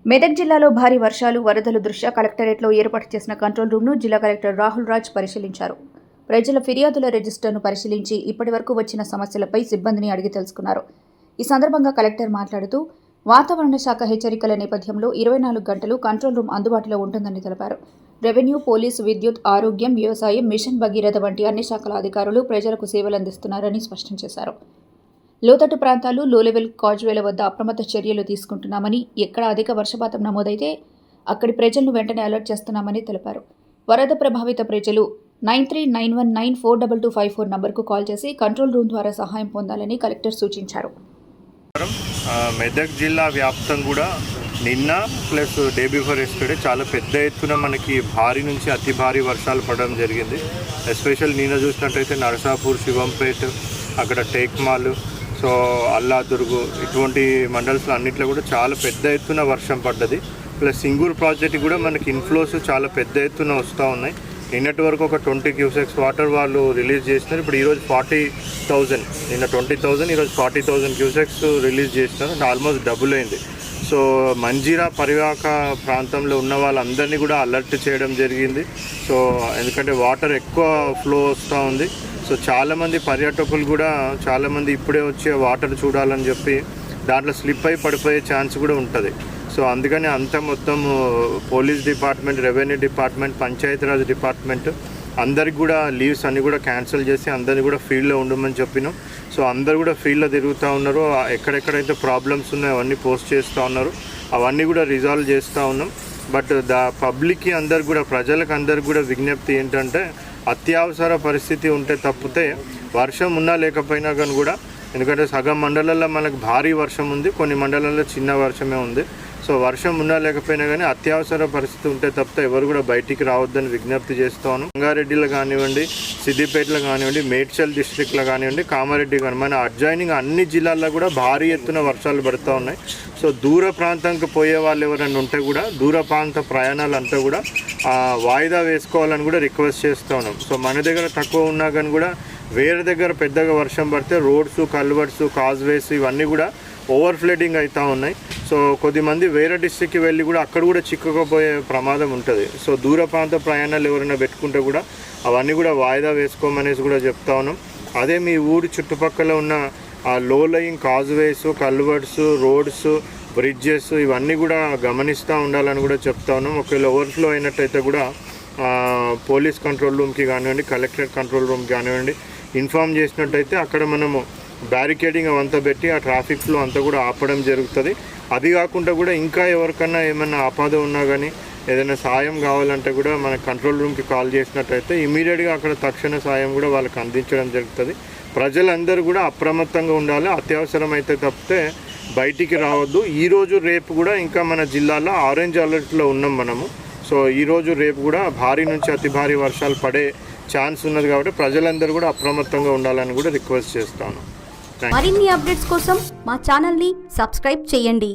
మెదక్ జిల్లాలో భారీ వర్షాలు వరదల దృష్ట్యా కలెక్టరేట్లో ఏర్పాటు చేసిన కంట్రోల్ రూమ్ను జిల్లా కలెక్టర్ రాహుల్ రాజ్ పరిశీలించారు. ప్రజల ఫిర్యాదుల రిజిస్టర్ను పరిశీలించి ఇప్పటివరకు వచ్చిన సమస్యలపై సిబ్బందిని అడిగి తెలుసుకున్నారు. ఈ సందర్భంగా కలెక్టర్ మాట్లాడుతూ వాతావరణ శాఖ హెచ్చరికల నేపథ్యంలో 24 గంటలు కంట్రోల్ రూమ్ అందుబాటులో ఉంటుందని తెలిపారు. రెవెన్యూ, పోలీసు, విద్యుత్, ఆరోగ్యం, వ్యవసాయం, మిషన్ భగీరథ వంటి అన్ని శాఖల అధికారులు ప్రజలకు సేవలందిస్తున్నారని స్పష్టం చేశారు. లోతట్టు ప్రాంతాలు, లో లెవెల్ కాజ్వేల వద్ద అప్రమత్త చర్యలు తీసుకుంటున్నామని, ఎక్కడ అధిక వర్షపాతం నమోదైతే అక్కడి ప్రజలను వెంటనే అలర్ట్ చేస్తున్నామని తెలిపారు. వరద ప్రభావిత ప్రజలు 9391942254 నంబర్కు కాల్ చేసి కంట్రోల్ రూమ్ ద్వారా సహాయం పొందాలని కలెక్టర్ సూచించారు. మెదక్ జిల్లా వ్యాప్తం కూడా నిన్న ప్లస్ డే బిఫోర్ ఎస్టర్డే చాలా పెద్ద ఎత్తున మనకి భారీ నుంచి అతి భారీ వర్షాలు పడడం జరిగింది. ఎస్పెషల్ నిన్న చూసినట్టయితే నరసాపూర్, శివంపేట్, అక్కడ టేక్మాల్, సో అల్లాదుర్గు ఇటువంటి మండల్స్లో అన్నింటిలో కూడా చాలా పెద్ద ఎత్తున వర్షం పడ్డది. ప్లస్ సింగూర్ ప్రాజెక్ట్ కూడా మనకి ఇన్ఫ్లోస్ చాలా పెద్ద ఎత్తున వస్తూ ఉన్నాయి. నిన్నటి వరకు ఒక 20 క్యూసెక్స్ వాటర్ వాళ్ళు రిలీజ్ చేసినారు. ఇప్పుడు ఈరోజు 40,000, నిన్న 20,000, ఈరోజు 40,000 క్యూసెక్స్ రిలీజ్ చేసినారు. అంటే ఆల్మోస్ట్ డబుల్ అయింది. సో మంజీరా పరివాహక ప్రాంతంలో ఉన్న వాళ్ళందరినీ కూడా అలర్ట్ చేయడం జరిగింది. సో ఎందుకంటే వాటర్ ఎక్కువ ఫ్లో వస్తూ ఉంది. సో చాలామంది పర్యాటకులు కూడా చాలామంది ఇప్పుడే వచ్చే వాటర్ చూడాలని చెప్పి దాంట్లో స్లిప్ అయి పడిపోయే ఛాన్స్ కూడా ఉంటుంది. సో అందుకని అంతా మొత్తం police department, revenue department, Panchayati Raj department అందరికి కూడా లీవ్స్ అన్నీ కూడా క్యాన్సిల్ చేసి అందరినీ కూడా ఫీల్డ్లో ఉండమని చెప్పినాం. సో అందరు కూడా ఫీల్డ్లో తిరుగుతూ ఉన్నారు. ఎక్కడెక్కడైతే ప్రాబ్లమ్స్ ఉన్నాయో అవన్నీ పోస్ట్ చేస్తూ ఉన్నారు. అవన్నీ కూడా రిజాల్వ్ చేస్తూ ఉన్నాం. బట్ పబ్లిక్కి అందరికి కూడా, ప్రజలకు అందరికి కూడా విజ్ఞప్తి ఏంటంటే అత్యవసర పరిస్థితి ఉంటే తప్పితే వర్షం ఉన్నా లేకపోయినా కానీ కూడా, ఎందుకంటే సగం మండలాల్లో మనకు భారీ వర్షం ఉంది, కొన్ని మండలాల్లో చిన్న వర్షమే ఉంది. సో వర్షం ఉన్నా లేకపోయినా కానీ అత్యవసర పరిస్థితి ఉంటే తప్పితే ఎవరు కూడా బయటికి రావద్దని విజ్ఞప్తి చేస్తాను. రంగారెడ్డిలో కానివ్వండి, సిద్దిపేటలో కానివ్వండి, మేడ్చల్ డిస్ట్రిక్ట్లో కానివ్వండి, కామారెడ్డి కానీ మన అడ్జాయినింగ్ అన్ని జిల్లాల్లో కూడా భారీ ఎత్తున వర్షాలు పడుతూ ఉన్నాయి. సో దూర ప్రాంతానికి పోయే వాళ్ళు ఎవరైనా ఉంటే కూడా దూర ప్రాంత ప్రయాణాలంతా కూడా వాయిదా వేసుకోవాలని కూడా రిక్వెస్ట్ చేస్తూ ఉన్నాం. సో మన దగ్గర తక్కువ ఉన్నా కానీ కూడా వేరే దగ్గర పెద్దగా వర్షం పడితే రోడ్స్, కల్వర్ట్స్, కాజ్వేస్ ఇవన్నీ కూడా ఓవర్ ఫ్లడింగ్ అవుతూ ఉన్నాయి. సో కొద్దిమంది వేరే డిస్ట్రిక్ట్కి వెళ్ళి కూడా అక్కడ కూడా చిక్కుకుపోయే ప్రమాదం ఉంటుంది. సో దూర ప్రాంత ప్రయాణాలు ఎవరైనా పెట్టుకుంటే కూడా అవన్నీ కూడా వాయిదా వేసుకోమనేసి కూడా చెప్తా ఉన్నాం. అదే మీ ఊరి చుట్టుపక్కల ఉన్న లో lying causeways, culverts, roads, bridges ఇవన్నీ కూడా గమనిస్తూ ఉండాలని కూడా చెప్తా ఉన్నాం. ఒకవేళ ఓవర్ఫ్లో అయినట్టయితే కూడా పోలీస్ కంట్రోల్ రూమ్కి కానివ్వండి, కలెక్టరేట్ కంట్రోల్ రూమ్కి కానివ్వండి ఇన్ఫామ్ చేసినట్టయితే అక్కడ మనము బ్యారికేడింగ్ అవంతా పెట్టి ఆ ట్రాఫిక్ ఫ్లో అంతా కూడా ఆపడం జరుగుతుంది. అది కాకుండా కూడా ఇంకా ఎవరికన్నా ఏమైనా ఆపద ఉన్నా కానీ ఏదైనా సాయం కావాలంటే కూడా మన కంట్రోల్ రూమ్కి కాల్ చేసినట్టయితే ఇమీడియట్గా అక్కడ తక్షణ సాయం కూడా వాళ్ళకి అందించడం జరుగుతుంది. ప్రజలందరూ కూడా అప్రమత్తంగా ఉండాలి. అత్యవసరం అయితే తప్పితే బయటికి రావద్దు. ఈరోజు రేపు కూడా ఇంకా మన జిల్లాలో ఆరెంజ్ అలర్ట్లో ఉన్నాం మనము. సో ఈరోజు రేపు కూడా భారీ నుంచి అతి భారీ వర్షాలు పడే ఛాన్స్ ఉన్నది కాబట్టి ప్రజలందరూ కూడా అప్రమత్తంగా ఉండాలని కూడా రిక్వెస్ట్ చేస్తాను. మరిన్ని అప్డేట్స్ కోసం మా ఛానల్ని సబ్స్క్రైబ్ చేయండి.